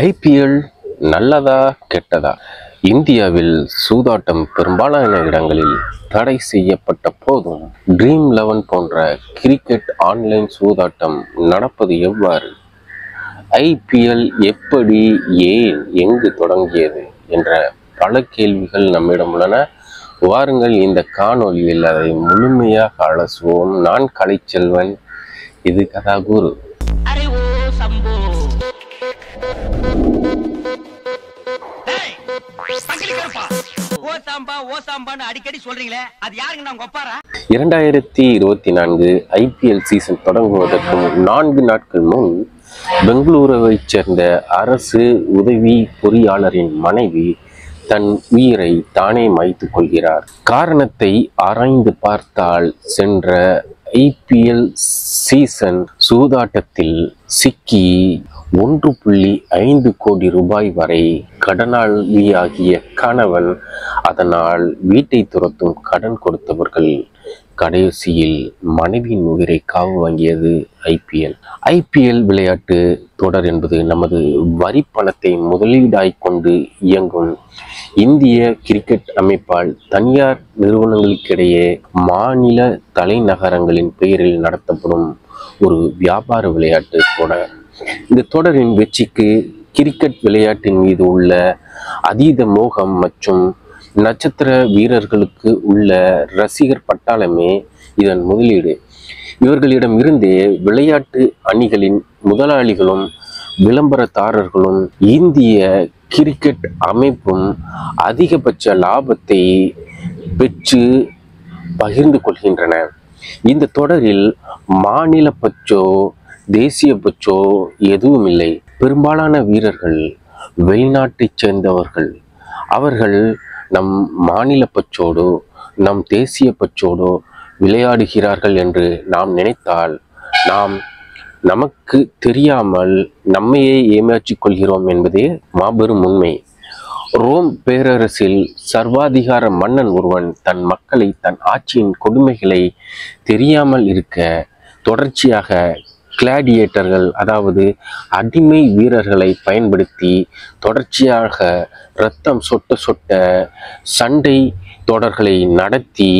IPL நல்லதா கெட்டதா? இந்தியாவில் சூதாட்டம் பெரும்பாலான இடங்களில் தடை செய்யப்பட்ட போதும் ட்ரீம் 11 போன்ற கிரிக்கெட் ஆன்லைன் சூதாட்டம் நடப்பது எவ்வாறு? ஐபிஎல் எப்படி, ஏன், எங்கு தொடங்கியது என்ற பல கேள்விகள் நம்மிடம் உள்ளன. வாருங்கள், இந்த காணொலியில் அதை முழுமையாக அலசுவோம். நான் கலைச்செல்வன், இது கதாகுரு. அடிக்கடி சொல்றீங்களே, அது யாருங்க? நான் கொப்பாரா? 2024 ஐபிஎல் சீசன் தொடங்குவதற்கு 4 நாட்கள் முன் பெங்களூருவைச் சேர்ந்த அரசு உதவி பொறியாளரின் மனைவி தன் உயிரை தானே மாய்த்து கொள்கிறார். காரணத்தை ஆராய்ந்து பார்த்தால், சென்ற ஐபிஎல் சீசன் சூதாட்டத்தில் சிக்கி 1.5 கோடி ரூபாய் வரை கடனாளியாகிய கணவன், அதனால் வீட்டை துரத்தும் கடன் கொடுத்தவர்கள், கடைசியில் மனைவியின் உயிரை காவு வாங்கியது ஐபிஎல் விளையாட்டு தொடர் என்பது நமது வரி பணத்தை முதலீடாய் கொண்டு இயங்கும் இந்திய கிரிக்கெட் அமைப்பால் தனியார் நிறுவனங்களுக்கிடையே மாநில தலைநகரங்களின் பெயரில் நடத்தப்படும் ஒரு வியாபார விளையாட்டு தொடர். இந்த தொடரின் வெற்றிக்கு கிரிக்கெட் விளையாட்டின் மீது உள்ள அதீத மோகம் மற்றும் நட்சத்திர வீரர்களுக்கு உள்ள ரசிகர் பட்டாளமே இதன் முதலீடு. இவர்களிடம் இருந்தே விளையாட்டு அணிகளின் முதலாளிகளும் விளம்பரதாரர்களும் இந்திய கிரிக்கெட் அமைப்பும் அதிகபட்ச லாபத்தை பெற்று பகிர்ந்து கொள்கின்றன. இந்த தொடரில் மாநில பற்றோ தேசிய பற்றோ எதுவும் இல்லை. பெரும்பாலான வீரர்கள் வெளிநாட்டைச் சேர்ந்தவர்கள். அவர்கள் நம் மாநில பற்றோடோ நம் தேசிய பற்றோடோ விளையாடுகிறார்கள் என்று நாம் நினைத்தால், நமக்கு தெரியாமல் நம்மையே ஏமாற்றிக் கொள்கிறோம் என்பதே மாபெரும் உண்மை. ரோம் பேரரசில் சர்வாதிகார மன்னன் ஒருவன் தன் மக்களை தன் ஆட்சியின் கொடுமைகளை தெரியாமல் இருக்க தொடர்ச்சியாக கிளாடியேட்டர்கள், அதாவது அடிமை வீரர்களை பயன்படுத்தி தொடர்ச்சியாக இரத்தம் சொட்ட சண்டை தொடர்களை நடத்தி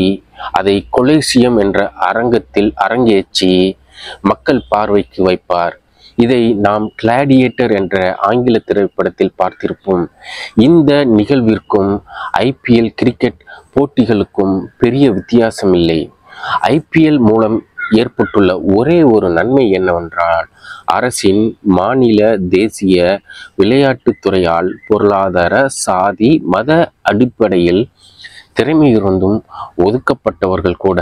அதை கொலைசியம் என்ற அரங்கத்தில் அரங்கேற்றி மக்கள் பார்வைக்கு வைப்பார். இதை நாம் கிளாடியேட்டர் என்ற ஆங்கில திரைப்படத்தில் பார்த்திருப்போம். இந்த நிகழ்விற்கும் ஐபிஎல் கிரிக்கெட் போட்டிகளுக்கும் பெரிய வித்தியாசம் இல்லை. ஐபிஎல் மூலம் ஏற்பட்டுள்ள ஒரே ஒரு நன்மை என்னவென்றால், அரசின் மாநில தேசிய விளையாட்டுத்துறையால் பொருளாதார, சாதி, மத அடிப்படையில் திறமையிருந்தும் ஒதுக்கப்பட்டவர்கள் கூட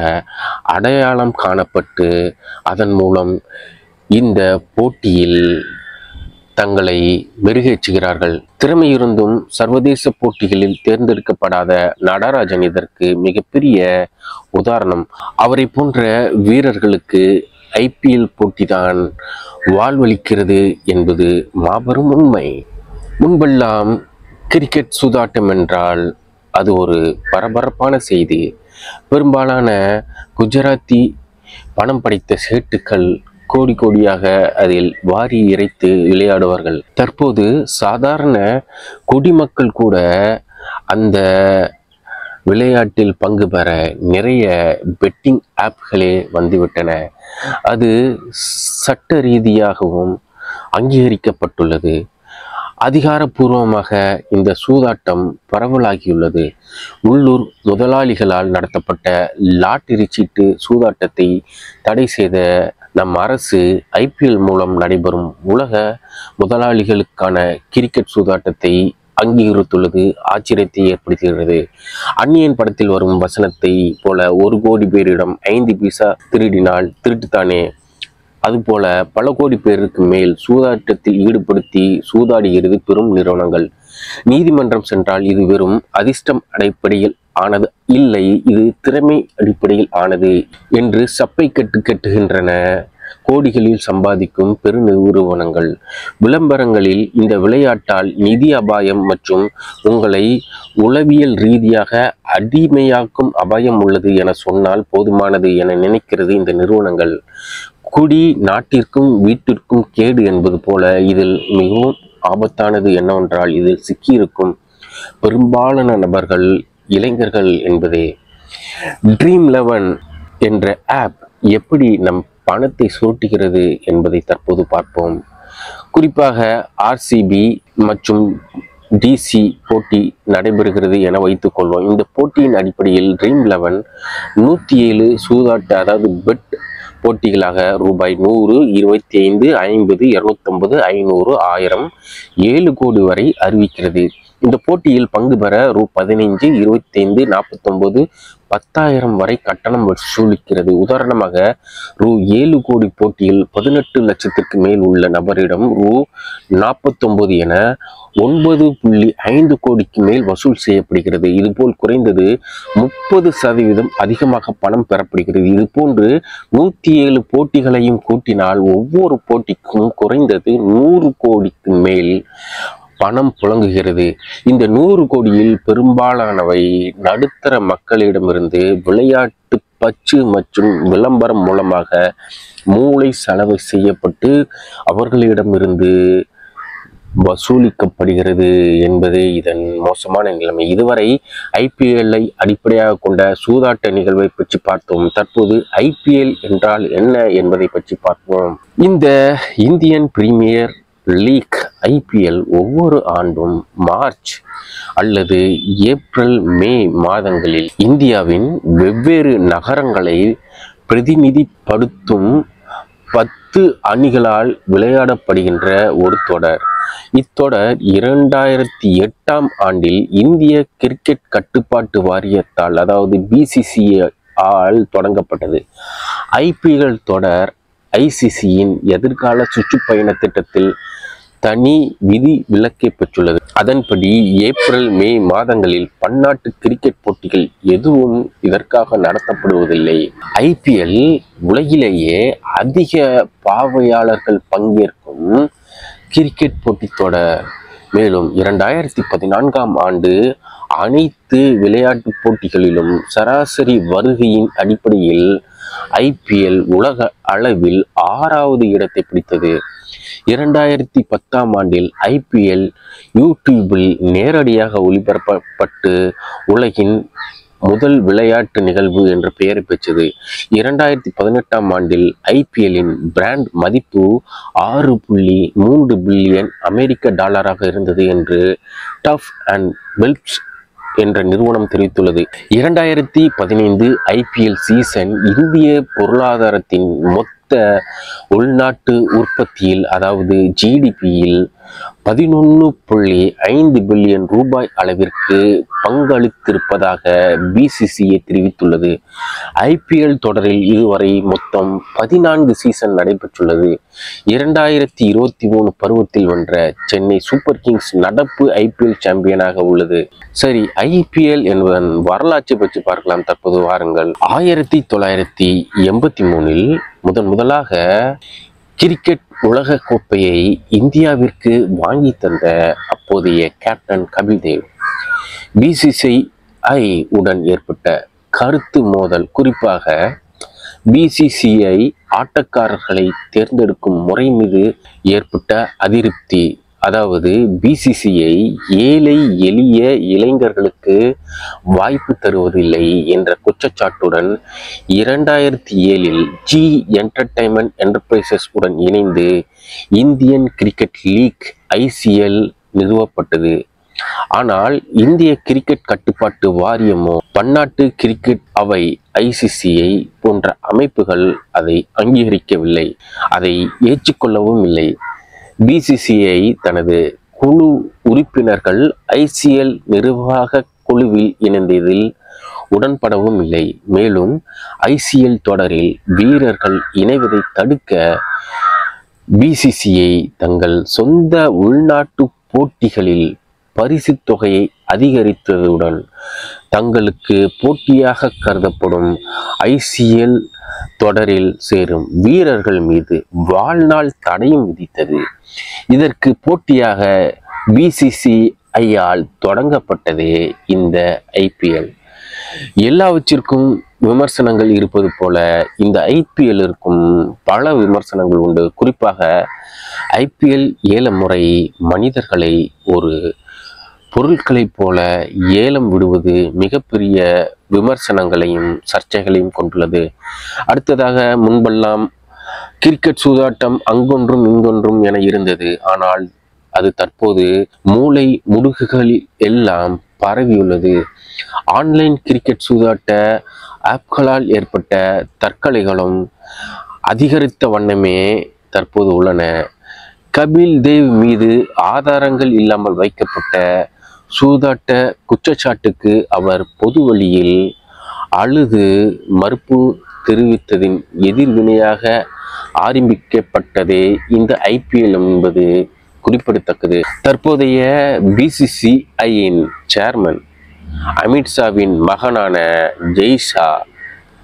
அடையாளம் காணப்பட்டு அதன் மூலம் இந்த போட்டியில் தங்களை மெருகேற்றுகிறார்கள். திறமையிருந்தும் சர்வதேச போட்டிகளில் தேர்ந்தெடுக்கப்படாத நடராஜன் இதற்கு மிகப்பெரிய உதாரணம். அவரை போன்ற வீரர்களுக்கு ஐபிஎல் போட்டிதான் வாழ்வளிக்கிறது என்பது மாபெரும் உண்மை. முன்பெல்லாம் கிரிக்கெட் சூதாட்டம் என்றால் அது ஒரு பரபரப்பான செய்தி. பெரும்பாலான குஜராத்தி பணம் படைத்த சேட்டுக்கள் கோடி கோடியாக அதில் வாரி இறைத்து விளையாடுவார்கள். தற்போது சாதாரண குடிமக்கள் கூட அந்த விளையாட்டில் பங்கு பெற நிறைய பெட்டிங் ஆப்களே வந்துவிட்டன. அது சட்ட ரீதியாகவும் அங்கீகரிக்கப்பட்டுள்ளது. அதிகாரப்பூர்வமாக இந்த சூதாட்டம் பரவலாகியுள்ளது. உள்ளூர் முதலாளிகளால் நடத்தப்பட்ட லாட்டரி சீட்டு சூதாட்டத்தை தடை செய்த நம் அரசு ஐபிஎல் மூலம் நடைபெறும் உலக முதலாளிகளுக்கான கிரிக்கெட் சூதாட்டத்தை அங்கீகரித்துள்ளது ஆச்சரியத்தை ஏற்படுத்துகிறது. அந்நியன் படத்தில் வரும் வசனத்தை போல 1 கோடி பேரிடம் 5 பைசா திருடினால் திருட்டுத்தானே, அதுபோல பல கோடி பேருக்கு மேல் சூதாட்டத்தில் ஈடுபடுத்தி சூதாடுகிறது பெரும் நிறுவனங்கள். நீதிமன்றம் சென்றால் இது வெறும் அதிர்ஷ்டம் அடிப்படையில் ஆனது இல்லை, இது திறமை அடிப்படையில் ஆனது என்று சப்பை கட்டுகின்றன கோடிகளில் சம்பாதிக்கும் பெரு நிறுவனங்கள். விளம்பரங்களில் இந்த விளையாட்டால் நிதி அபாயம் மற்றும் உங்களை உளவியல் ரீதியாக அடிமையாக்கும் அபாயம் உள்ளது என சொன்னால் போதுமானது என நினைக்கிறது இந்த நிறுவனங்கள். குடி நாட்டிற்கும் வீட்டிற்கும் கேடு என்பது போல இதில் மிகவும் ஆபத்தானது என்னவென்றால் இதில் சிக்கியிருக்கும் பெரும்பாலான நபர்கள் இளைஞர்கள் என்பதே. Dream11 என்ற ஆப் எப்படி நம் பணத்தை சுருட்டுகிறது என்பதை தற்போது பார்ப்போம். குறிப்பாக ஆர்சிபி மற்றும் டிசி போட்டி நடைபெறுகிறது என வைத்துக் கொள்வோம். இந்த போட்டியின் அடிப்படையில் Dream11 107 சூதாட்ட அதாவது பெட் போட்டிகளாக ரூபாய் 100, 25, 50, 250, 500, 1000, 7 கோடி வரை அறிவிக்கிறது. இந்த போட்டியில் பங்கு பெற ரூ15, 25, 49, 10,000 வரை கட்டணம் வசூலிக்கிறது. உதாரணமாக ரூ7 கோடி போட்டியில் 18 லட்சத்திற்கு மேல் உள்ள நபரிடம் ரூ49 என 9.5 கோடிக்கு மேல் வசூல் செய்யப்படுகிறது. இதுபோல் குறைந்தது 30% அதிகமாக பணம் பெறப்படுகிறது. இதுபோன்று 107 போட்டிகளையும் கூட்டினால் ஒவ்வொரு போட்டிக்கும் குறைந்தது 100 கோடிக்கு மேல் பணம் புழங்குகிறது. இந்த 100 கோடியில் பெரும்பாலானவை நடுத்தர மக்களிடமிருந்து விளையாட்டு பச்சு மற்றும் விளம்பரம் மூலமாக மூளை செலவு செய்யப்பட்டு அவர்களிடமிருந்து வசூலிக்கப்படுகிறது என்பதே இதன் மோசமான நிலைமை. இதுவரை ஐபிஎல்லை அடிப்படையாக கொண்ட சூதாட்ட நிகழ்வை பற்றி பார்த்தோம். தற்போது ஐபிஎல் என்றால் என்ன என்பதை பற்றி பார்ப்போம். இந்த இந்தியன் பிரீமியர் லீக் ஐபிஎல் ஒவ்வொரு ஆண்டும் மார்ச் அல்லது ஏப்ரல் மே மாதங்களில் இந்தியாவின் வெவ்வேறு நகரங்களை பிரதிநிதிப்படுத்தும் 10 அணிகளால் விளையாடப்படுகின்ற ஒரு தொடர். இத்தொடர் 2008ஆம் ஆண்டில் இந்திய கிரிக்கெட் கட்டுப்பாட்டு வாரியத்தால் அதாவது பிசிசிஐ ஆல் தொடங்கப்பட்டது. ஐபிஎல் தொடர் ஐசிசியின் எதிர்கால சுற்றுப்பயண திட்டத்தில் தனி விதி விலக்கை பெற்றுள்ளது. அதன்படி ஏப்ரல் மே மாதங்களில் பன்னாட்டு கிரிக்கெட் போட்டிகள் எதுவும் இதற்காக நடத்தப்படுவதில்லை. ஐபிஎல் உலகிலேயே அதிக பார்வையாளர்கள் பங்கேற்கும் கிரிக்கெட் போட்டி தொடர். மேலும் 2014ஆம் ஆண்டு அனைத்து விளையாட்டு போட்டிகளிலும் சராசரி வருகையின் அடிப்படையில் ஐபிஎல் உலக அளவில் 6வது இடத்தை பிடித்தது. 2010ஆம் ஆண்டில் ஐபிஎல் யூடியூபில் நேரடியாக ஒளிபரப்பப்பட்டு உலகின் முதல் விளையாட்டு நிகழ்வு என்ற பெயரை பெற்றது. 2018ஆம் ஆண்டில் ஐபிஎல்லின் பிராண்ட் மதிப்பு 6.3 பில்லியன் அமெரிக்க டாலராக இருந்தது என்று டஃப் அண்ட் வெல்ப்ஸ் என்ற நிறுவனம் தெரிவித்துள்ளது. 2015 ஐபிஎல் சீசன் இந்திய பொருளாதாரத்தின் மொத்த உள்நாட்டு உற்பத்தியில் அதாவது ஜிடிபியில் 11.5 பில்லியன் ரூபாய் அளவிற்கு பங்களித்திருப்பதாக பிசிசிஐ தெரிவித்துள்ளது. ஐபிஎல் தொடரில் இதுவரை மொத்தம் 14 சீசன் நடைபெற்றுள்ளது. 2023 பருவத்தில் வென்ற சென்னை சூப்பர் கிங்ஸ் நடப்பு ஐபிஎல் சாம்பியனாக உள்ளது. சரி, ஐபிஎல் என்பதன் வரலாற்றை பற்றி பார்க்கலாம். தற்போது வாருங்கள். 1983இல் முதலாக கிரிக்கெட் உலக கோப்பையை இந்தியாவிற்கு வாங்கி தந்த அப்போதைய கேப்டன் கபில் தேவ் பிசிசிஐ உடன் ஏற்பட்ட கருத்து மோதல், குறிப்பாக பிசிசிஐ ஆட்டக்காரர்களை தேர்ந்தெடுக்கும் முறை மீது ஏற்பட்ட அதிருப்தி, அதாவது பிசிசிஐ ஏழை எளிய இளைஞர்களுக்கு வாய்ப்பு தருவதில்லை என்ற குற்றச்சாட்டுடன் 2007இல் ஜி என்டர்டைன்மெண்ட் என்டர்பிரைசஸ் உடன் இணைந்து இந்தியன் கிரிக்கெட் லீக் ஐசிஎல் நிறுவப்பட்டது. ஆனால் இந்திய கிரிக்கெட் கட்டுப்பாட்டு வாரியமோ பன்னாட்டு கிரிக்கெட் அவை ஐசிசிஐ போன்ற அமைப்புகள் அதை அங்கீகரிக்கவில்லை, அதை ஏற்றுக்கொள்ளவும் இல்லை. பிசிசிஐ தனது குழு உறுப்பினர்கள் ஐசிஎல் நிர்வாக குழுவில் இணைந்ததில் உடன்படவும் இல்லை. மேலும் ஐசிஎல் தொடரில் வீரர்கள் இணைவதை தடுக்க பிசிசிஐ தங்கள் சொந்த உள்நாட்டு போட்டிகளில் பரிசு தொகையை அதிகரித்ததுடன் தங்களுக்கு போட்டியாக கருதப்படும் ஐசிஎல் தொடரில் சேரும் வீரர்கள் மீது வாழ்நாள் தடையும் விதித்தது. இதற்கு போட்டியாக பிசிசிஐயால் தொடங்கப்பட்டதே இந்த ஐபிஎல். எல்லாவற்றிற்கும் விமர்சனங்கள் இருப்பது போல இந்த ஐபிஎல்லிற்கும் பல விமர்சனங்கள் உண்டு. குறிப்பாக ஐபிஎல் ஏல முறை மனிதர்களை ஒரு பொருட்களைப் போல ஏலம் விடுவது மிகப்பெரிய விமர்சனங்களையும் சர்ச்சைகளையும் கொண்டுள்ளது. அடுத்ததாக, முன்பெல்லாம் கிரிக்கெட் சூதாட்டம் அங்கொன்றும் இங்கொன்றும் என இருந்தது. ஆனால் அது தற்போது மூளை முடுக்குகள் எல்லாம் பரவியுள்ளது. ஆன்லைன் கிரிக்கெட் சூதாட்ட ஆப்களால் ஏற்பட்ட தற்கொலைகளும் அதிகரித்த வண்ணமே தற்போது உள்ளன. கபில் தேவ் மீது ஆதாரங்கள் இல்லாமல் வைக்கப்பட்ட சூதாட்ட குற்றச்சாட்டுக்கு அவர் பொது வழியில் அழுது மறுப்பு தெரிவித்ததின் எதிர்வினையாக ஆரம்பிக்கப்பட்டதே இந்த ஐபிஎல் என்பது குறிப்பிடத்தக்கது. தற்போதைய பிசிசிஐயின் சேர்மன் அமித்ஷாவின் மகனான ஜெய்ஷா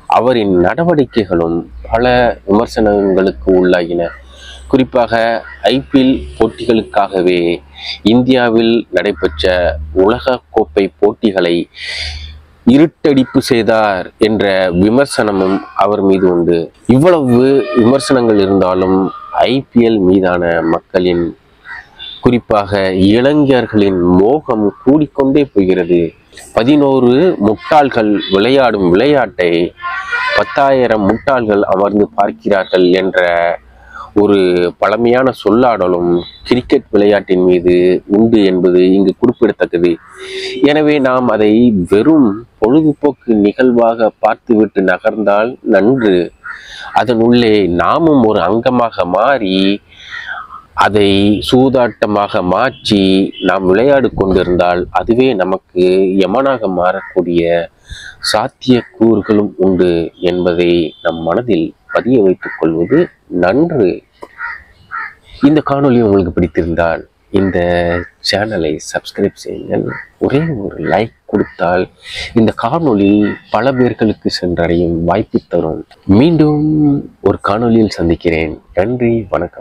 அவரின் நடவடிக்கைகளும் பல விமர்சனங்களுக்கு உள்ளாகின. குறிப்பாக ஐபிஎல் போட்டிகளுக்காகவே இந்தியாவில் நடைபெற்ற உலக கோப்பை போட்டிகளை இருட்டடிப்பு செய்தார் என்ற விமர்சனமும் அவர் மீது உண்டு. இவ்வளவு விமர்சனங்கள் இருந்தாலும் ஐபிஎல் மீதான மக்களின், குறிப்பாக இளைஞர்களின் மோகம் கூடிக்கொண்டே போகிறது. 11 முட்டாள்கள் விளையாடும் விளையாட்டை 10,000 முட்டாள்கள் அமர்ந்து பார்க்கிறார்கள் என்ற ஒரு பழமையான சொல்லாடலும் கிரிக்கெட் விளையாட்டின் மீது உண்டு என்பது இங்கு குறிப்பிடத்தக்கது. எனவே நாம் அதை வெறும் பொழுதுபோக்கு நிகழ்வாக பார்த்துவிட்டு நகர்ந்தால் நன்று. அதன் உள்ளே நாமும் ஒரு அங்கமாக மாறி அதை சூதாட்டமாக மாற்றி நாம் விளையாடு கொண்டிருந்தால் அதுவே நமக்கு யமனாக மாறக்கூடிய சாத்தியக்கூறுகளும் உண்டு என்பதை நம் மனதில் பதிய வைத்துக் கொள்வது நன்று. இந்த காணொளி உங்களுக்கு பிடித்திருந்தால் இந்த சேனலை சப்ஸ்கிரைப் செய்யுங்கள். ஒரே ஒரு லைக் கொடுத்தால் இந்த காணொளி பல பேர்களுக்கு சென்றடையும் வாய்ப்பு தரும். மீண்டும் ஒரு காணொளியில் சந்திக்கிறேன். நன்றி, வணக்கம்.